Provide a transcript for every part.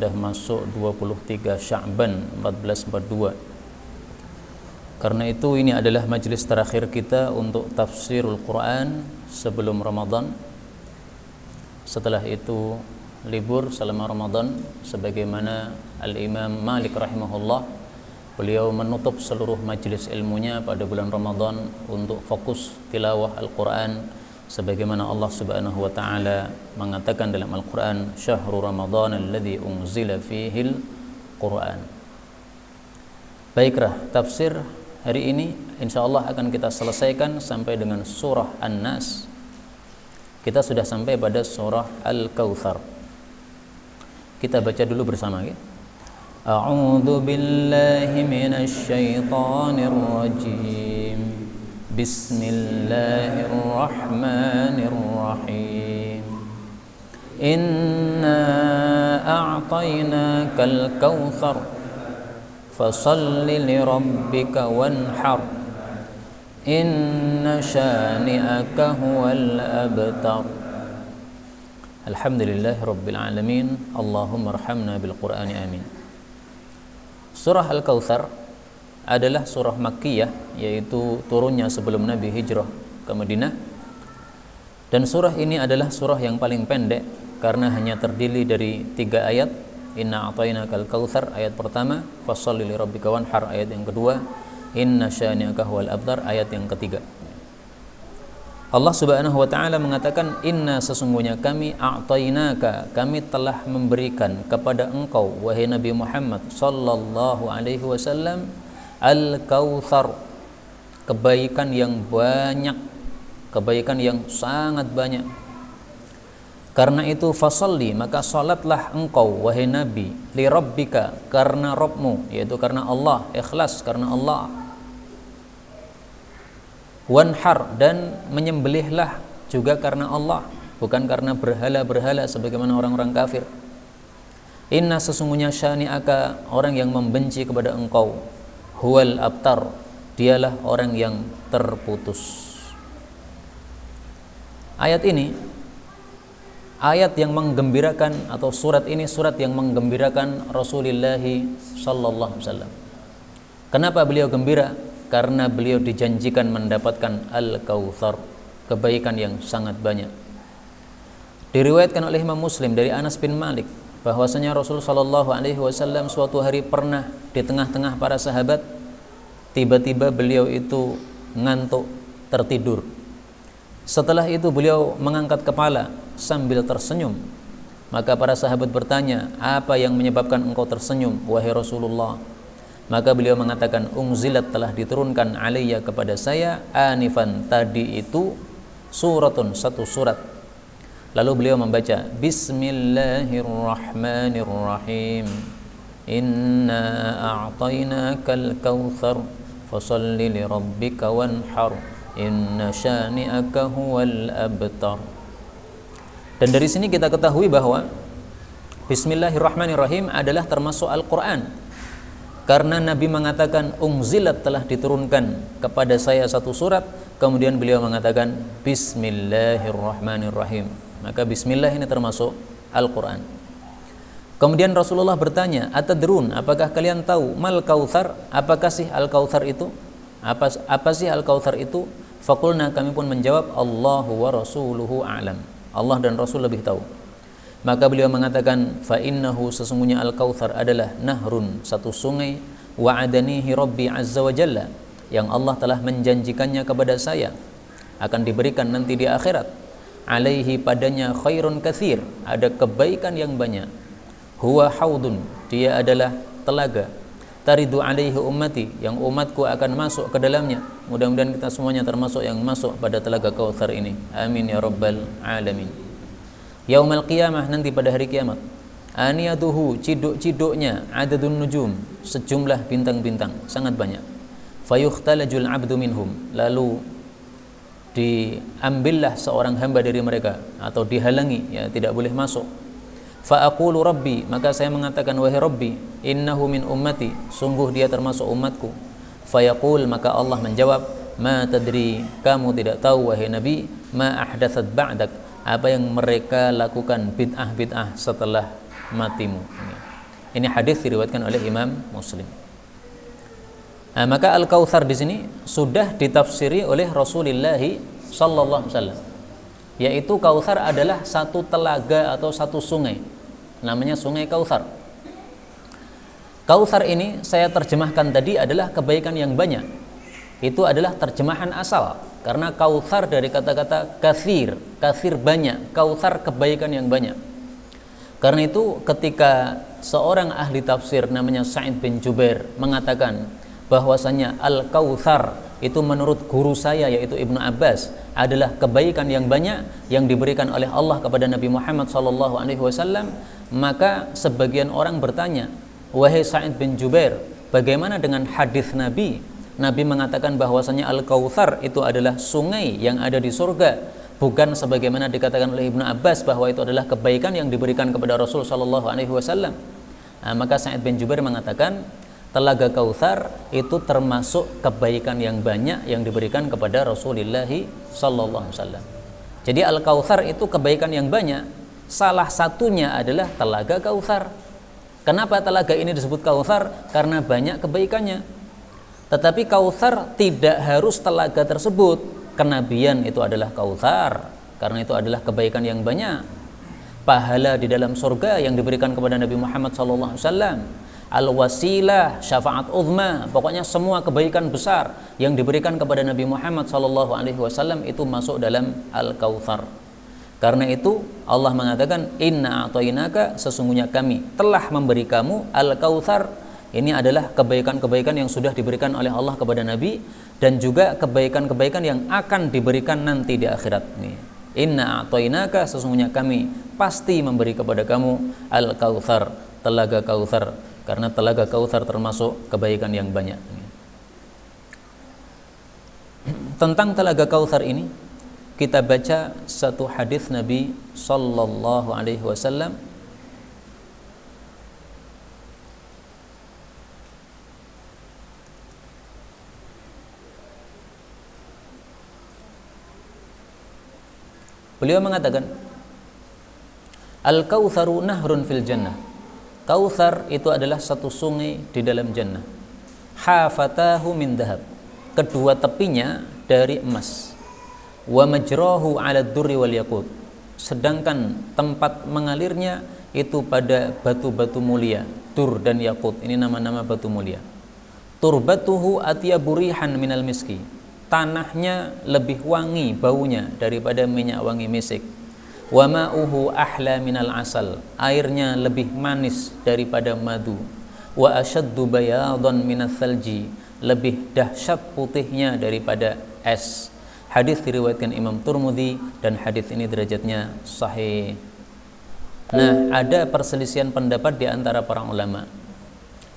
Sudah masuk 23 Sya'ban 1442. Karena itu ini adalah majlis terakhir kita untuk tafsirul Quran sebelum Ramadan. Setelah itu libur selama Ramadan, sebagaimana Al-Imam Malik rahimahullah, beliau menutup seluruh majlis ilmunya pada bulan Ramadan untuk fokus tilawah Al-Quran, sebagaimana Allah Subhanahu wa taala mengatakan dalam Al-Qur'an, "Syahrul Ramadan alladzi unzila fihil Qur'an." Baiklah, tafsir hari ini insyaallah akan kita selesaikan sampai dengan surah An-Nas. Kita sudah sampai pada surah Al-Kautsar. Kita baca dulu bersama ya. A'udzu billahi minasy syaithanir rajim. Bismillahirrahmanirrahim. Inna a'tainakal kautsar fasalli lirabbika wanhar. Inna syani'aka huwal abtar. Alhamdulillahirabbil alamin. Allahumma arhamna bil Qur'ani amin. Surah Al-Kautsar adalah surah Makkiyah, yaitu turunnya sebelum Nabi hijrah ke Madinah. Dan surah ini adalah surah yang paling pendek karena hanya terdiri dari 3 ayat. Inna a'tainakal kautsar ayat pertama, fasholli lirabbika wanhar ayat yang kedua, inna syani'aka huwal abtar ayat yang ketiga. Allah Subhanahu wa taala mengatakan, inna sesungguhnya kami a'tainaka, kami telah memberikan kepada engkau wahai Nabi Muhammad sallallahu alaihi wasallam Al-Kautsar, kebaikan yang banyak, kebaikan yang sangat banyak. Karena itu fasalli, maka salatlah engkau wahai Nabi, li rabbika, karena Rabbmu, yaitu karena Allah, ikhlas karena Allah. Wanhar, dan menyembelihlah juga karena Allah, bukan karena berhala-berhala sebagaimana orang-orang kafir. Inna sesungguhnya syani'aka, orang yang membenci kepada engkau, huwal abtar, dialah orang yang terputus. Ayat ini ayat yang menggembirakan, atau surat ini surat yang menggembirakan Rasulullah sallallahu alaihi wasallam. Kenapa beliau gembira? Karena beliau dijanjikan mendapatkan Al-Kautsar, kebaikan yang sangat banyak. Diriwayatkan oleh Imam Muslim dari Anas bin Malik bahwasanya Rasul sallallahu alaihi wasallam suatu hari pernah di tengah-tengah para sahabat, tiba-tiba beliau itu ngantuk, tertidur. Setelah itu beliau mengangkat kepala sambil tersenyum. Maka para sahabat bertanya, apa yang menyebabkan engkau tersenyum wahai Rasulullah? Maka beliau mengatakan, unzilat, telah diturunkan alayya, kepada saya, anifan, tadi itu, suratun, satu surat. Lalu beliau membaca, Bismillahirrahmanirrahim. Inna a'tainakal kautsar fasalli lirabbika wanhar. Inna syani'aka huwal abtar. Dan dari sini kita ketahui bahwa Bismillahirrahmanirrahim adalah termasuk Al-Quran. Karena Nabi mengatakan unzilat, telah diturunkan kepada saya satu surat, kemudian beliau mengatakan Bismillahirrahmanirrahim. Maka Bismillah ini termasuk Al-Quran. Kemudian Rasulullah bertanya, atadrun, apakah kalian tahu mal kautsar, apakah sih Al-Kautsar itu? Apa sih Al-Kautsar itu? Faqulna, kami pun menjawab, Allahu wa rasuluhu a'lam, Allah dan Rasul lebih tahu. Maka beliau mengatakan, fa innahu, sesungguhnya Al-Kautsar adalah nahrun, satu sungai, wa'adanihi rabbi azza wa jalla, yang Allah telah menjanjikannya kepada saya akan diberikan nanti di akhirat. Alaihi, padanya, khairun katsir, ada kebaikan yang banyak. Huwa haudun, dia adalah telaga. Taridu alaihi ummati, yang umatku akan masuk ke dalamnya. Mudah-mudahan kita semuanya termasuk yang masuk pada telaga Kautsar ini. Amin ya rabbal alamin. Yaumal qiyamah, nanti pada hari kiamat. Aniyatuhu, ciduk-ciduknya, adadun nujum, sejumlah bintang-bintang, sangat banyak. Fayukhtalajul abdu minhum, lalu diambillah seorang hamba dari mereka, atau dihalangi, ya tidak boleh masuk. Fa aqulu rabbi, maka saya mengatakan, wahai Rabbi, innahu min ummati, sungguh dia termasuk umatku. Fayaqul, maka Allah menjawab, ma tadri, kamu tidak tahu wahai Nabi, ma ahdatsat ba'dak, apa yang mereka lakukan bid'ah-bid'ah setelah matimu. Ini hadis diriwayatkan oleh Imam Muslim. Nah, maka Al-Kautsar di sini sudah ditafsiri oleh Rasulullah sallallahu alaihi wasallam. Yaitu Kautsar adalah satu telaga atau satu sungai. Namanya Sungai Kautsar. Kautsar ini saya terjemahkan tadi adalah kebaikan yang banyak. Itu adalah terjemahan asal. Karena Kautsar dari kata-kata katsir, katsir banyak, Kautsar kebaikan yang banyak. Karena itu ketika seorang ahli tafsir namanya Sa'id bin Jubair mengatakan bahwasanya Al-Kautsar itu menurut guru saya yaitu Ibnu Abbas adalah kebaikan yang banyak yang diberikan oleh Allah kepada Nabi Muhammad SAW, maka sebagian orang bertanya, wahai Sa'id bin Jubair, bagaimana dengan hadis Nabi? Nabi mengatakan bahwasanya Al-Kautsar itu adalah sungai yang ada di surga, bukan sebagaimana dikatakan oleh Ibnu Abbas bahwa itu adalah kebaikan yang diberikan kepada Rasul SAW. Maka Sa'id bin Jubair mengatakan Telaga Kautsar itu termasuk kebaikan yang banyak yang diberikan kepada Rasulullah sallallahu alaihi wasallam. Jadi Al-Kautsar itu kebaikan yang banyak. Salah satunya adalah Telaga Kautsar. Kenapa telaga ini disebut Kautsar? Karena banyak kebaikannya. Tetapi Kautsar tidak harus telaga tersebut. Kenabian itu adalah Kautsar, karena itu adalah kebaikan yang banyak. Pahala di dalam surga yang diberikan kepada Nabi Muhammad sallallahu alaihi wasallam. Al-wasilah, syafaat uzma, pokoknya semua kebaikan besar yang diberikan kepada Nabi Muhammad SAW itu masuk dalam Al-Kautsar. Karena itu Allah mengatakan inna a'tainaka, sesungguhnya kami telah memberi kamu Al-Kautsar. Ini adalah kebaikan-kebaikan yang sudah diberikan oleh Allah kepada Nabi dan juga kebaikan-kebaikan yang akan diberikan nanti di akhirat. Inna a'tainaka, sesungguhnya kami pasti memberi kepada kamu Al-Kautsar, Telaga Kautsar. Karena Telaga Kautsar termasuk kebaikan yang banyak. Tentang Telaga Kautsar ini kita baca satu hadis Nabi sallallahu alaihi wasallam. Beliau mengatakan Al-Kautsaru nahrun fil jannah. Kautsar itu adalah satu sungai di dalam jannah. Hafatahu min dhahab. Kedua tepinya dari emas. Wa majrahu 'ala ad-durri wal yaqut. Sedangkan tempat mengalirnya itu pada batu-batu mulia, dur dan yakut. Ini nama-nama batu mulia. Turbatuhu atyabu rihan minal miski. Tanahnya lebih wangi baunya daripada minyak wangi misik. Wa ma'uhu ahla minal asal, airnya lebih manis daripada madu. Wa ashaddu bayadan minal thalji, lebih dahsyat putihnya daripada es. Hadis diriwayatkan Imam Tirmidzi dan hadis ini derajatnya sahih. Nah, ada perselisihan pendapat di antara para ulama.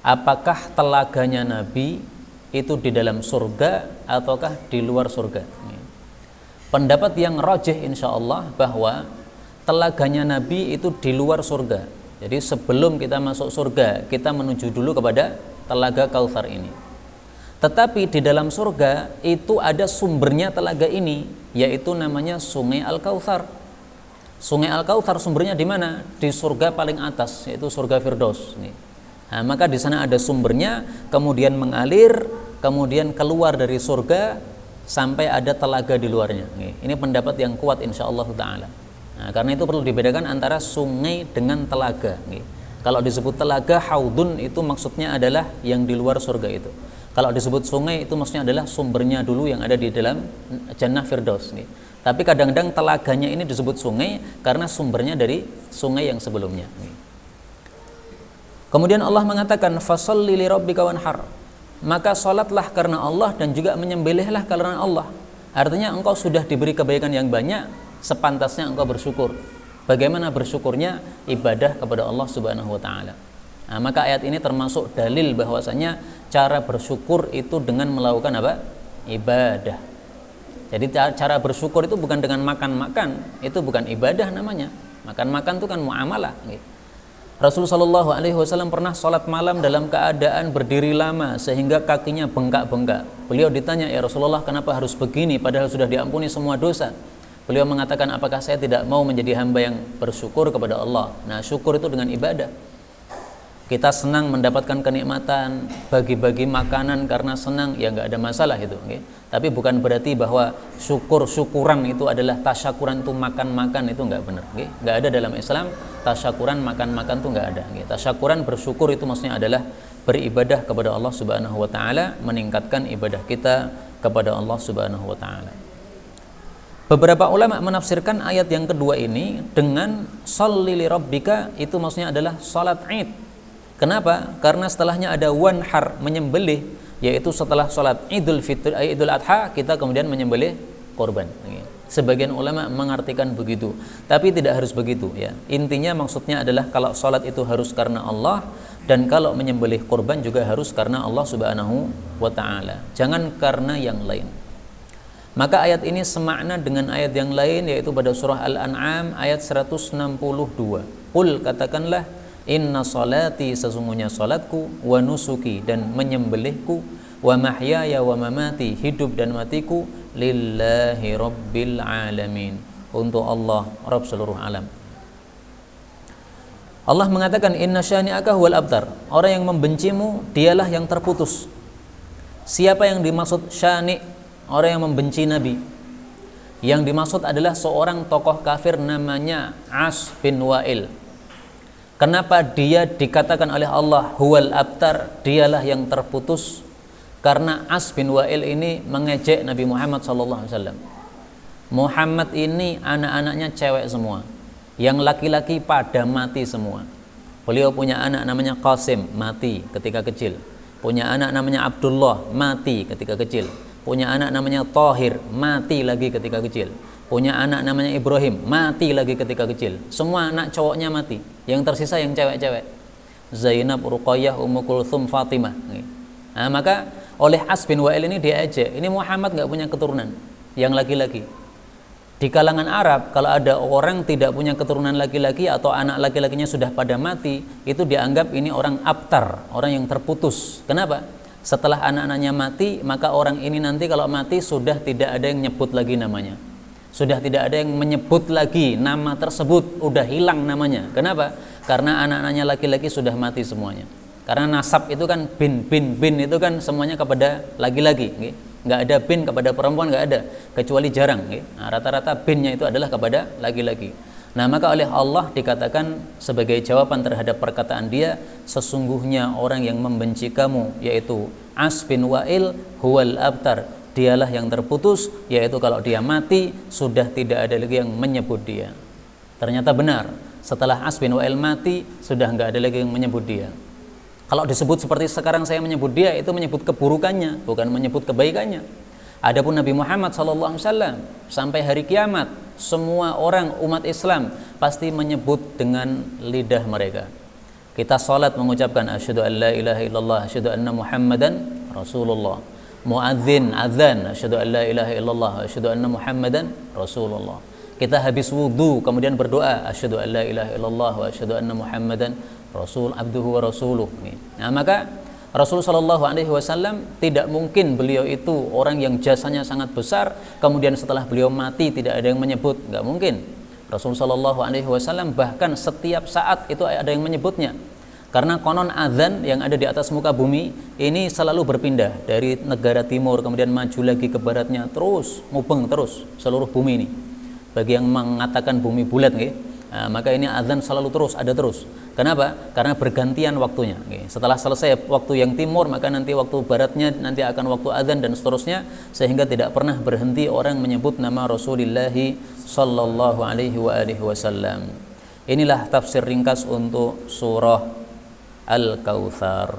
Apakah telaganya Nabi itu di dalam surga ataukah di luar surga? Pendapat yang rajih insyaallah bahwa telaganya Nabi itu di luar surga. Jadi sebelum kita masuk surga, kita menuju dulu kepada Telaga Kautsar ini. Tetapi di dalam surga itu ada sumbernya telaga ini, yaitu namanya Sungai Al-Kautsar. Sungai Al-Kautsar sumbernya di mana? Di surga paling atas, yaitu surga Firdaus. Nah, maka di sana ada sumbernya, kemudian mengalir, kemudian keluar dari surga sampai ada telaga di luarnya. Ini pendapat yang kuat insyaallah taala. Nah, karena itu perlu dibedakan antara sungai dengan telaga. Kalau disebut telaga, haudun itu maksudnya adalah yang di luar surga itu. Kalau disebut sungai itu maksudnya adalah sumbernya dulu yang ada di dalam Jannah Firdaus. Tapi kadang-kadang telaganya ini disebut sungai karena sumbernya dari sungai yang sebelumnya. Kemudian Allah mengatakan fasholli li rabbika wanhar. Maka salatlah karena Allah dan juga menyembelihlah karena Allah. Artinya engkau sudah diberi kebaikan yang banyak, sepantasnya engkau bersyukur. Bagaimana bersyukurnya? Ibadah kepada Allah Subhanahu wa taala. Nah, maka ayat ini termasuk dalil bahwasanya cara bersyukur itu dengan melakukan apa? Ibadah. Jadi cara bersyukur itu bukan dengan makan-makan, itu bukan ibadah namanya. Makan-makan itu kan muamalah. Rasulullah Shallallahu Alaihi Wasallam pernah sholat malam dalam keadaan berdiri lama sehingga kakinya bengkak-bengkak. Beliau ditanya, ya Rasulullah, kenapa harus begini padahal sudah diampuni semua dosa? Beliau mengatakan, apakah saya tidak mau menjadi hamba yang bersyukur kepada Allah? Nah, syukur itu dengan ibadah. Kita senang mendapatkan kenikmatan, bagi-bagi makanan karena senang, ya nggak ada masalah itu. Okay? Tapi bukan berarti bahwa syukur-syukuran itu adalah tasyakuran itu makan-makan, itu nggak benar. Okay? Nggak ada dalam Islam tasyakuran makan-makan itu nggak ada. Okay? Tasyakuran bersyukur itu maksudnya adalah beribadah kepada Allah Subhanahu Wa Taala, meningkatkan ibadah kita kepada Allah Subhanahu Wa Taala. Beberapa ulama menafsirkan ayat yang kedua ini dengan sholli li rabbika, itu maksudnya adalah salat Id. Kenapa? Karena setelahnya ada wanhar, menyembelih, yaitu setelah sholat Idul Fitri, Idul Adha, kita kemudian menyembelih korban. Sebagian ulama mengartikan begitu, tapi tidak harus begitu ya. Intinya maksudnya adalah kalau sholat itu harus karena Allah, dan kalau menyembelih korban juga harus karena Allah Subhanahu wa Ta'ala, jangan karena yang lain. Maka ayat ini semakna dengan ayat yang lain, yaitu pada surah Al-An'am ayat 162. Qul, katakanlah, inna salati, sesungguhnya salatku, wa nusuki, dan menyembelihku, wa mahyaya wa mamati, hidup dan matiku, lillahi rabbil alamin, untuk Allah, Rabb seluruh alam. Allah mengatakan inna syani'aka huwal abtar, orang yang membencimu dialah yang terputus. Siapa yang dimaksud syani'? Orang yang membenci Nabi. Yang dimaksud adalah seorang tokoh kafir namanya As bin Wa'il. Kenapa dia dikatakan oleh Allah huwal abtar, dialah yang terputus? Karena As bin Wa'il ini mengejek Nabi Muhammad SAW. Muhammad ini anak-anaknya cewek semua, yang laki-laki pada mati semua. Beliau punya anak namanya Qasim, mati ketika kecil. Punya anak namanya Abdullah, mati ketika kecil. Punya anak namanya Tahir, mati lagi ketika kecil. Punya anak namanya Ibrahim, mati lagi ketika kecil. Semua anak cowoknya mati, yang tersisa yang cewek-cewek, Zainab, Ruqayyah, Ummu Kulthum, Fatimah. Nah, maka oleh As bin Wa'il ini dia ejek, ini Muhammad nggak punya keturunan yang laki-laki. Di kalangan Arab, kalau ada orang tidak punya keturunan laki-laki atau anak laki-lakinya sudah pada mati, itu dianggap ini orang abtar, orang yang terputus. Kenapa? Setelah anak-anaknya mati, maka orang ini nanti kalau mati sudah tidak ada yang nyebut lagi namanya. Sudah tidak ada yang menyebut lagi nama tersebut, udah hilang namanya. Kenapa? Karena anak-anaknya laki-laki sudah mati semuanya. Karena nasab itu kan bin itu kan semuanya kepada laki-laki, nggak ada bin kepada perempuan, nggak ada, kecuali jarang. Nah, rata-rata binnya itu adalah kepada laki-laki. Nah, maka oleh Allah dikatakan sebagai jawaban terhadap perkataan dia, sesungguhnya orang yang membenci kamu, yaitu As bin Wa'il, huwal abtar, dialah yang terputus, yaitu kalau dia mati sudah tidak ada lagi yang menyebut dia. Ternyata benar, setelah As bin Wa'il mati sudah nggak ada lagi yang menyebut dia. Kalau disebut seperti sekarang saya menyebut dia, itu menyebut keburukannya, bukan menyebut kebaikannya. Adapun Nabi Muhammad SAW sampai hari kiamat, semua orang umat Islam pasti menyebut dengan lidah mereka. Kita salat mengucapkan asyhadu an la ilaha illallah, asyhadu anna Muhammadan Rasulullah. Muadzin adzan, asyhadu an la ilaha illallah, asyhadu anna Muhammadan Rasulullah. Kita habis wudu kemudian berdoa, asyhadu an la ilaha illallah wa asyhadu anna Muhammadan Rasul abduhu wa rasuluh. Nah, maka Rasulullah SAW tidak mungkin beliau itu orang yang jasanya sangat besar, kemudian setelah beliau mati tidak ada yang menyebut, nggak mungkin. Rasulullah SAW bahkan setiap saat itu ada yang menyebutnya, karena konon azan yang ada di atas muka bumi ini selalu berpindah dari negara timur kemudian maju lagi ke baratnya, terus mubeng terus seluruh bumi ini. Bagi yang mengatakan bumi bulat, nah, maka ini azan selalu terus ada terus. Kenapa? Karena bergantian waktunya. Setelah selesai waktu yang timur, maka nanti waktu baratnya nanti akan waktu azan dan seterusnya, sehingga tidak pernah berhenti orang menyebut nama Rasulullah sallallahu alaihi wasallam. Inilah tafsir ringkas untuk surah Al-Kautsar.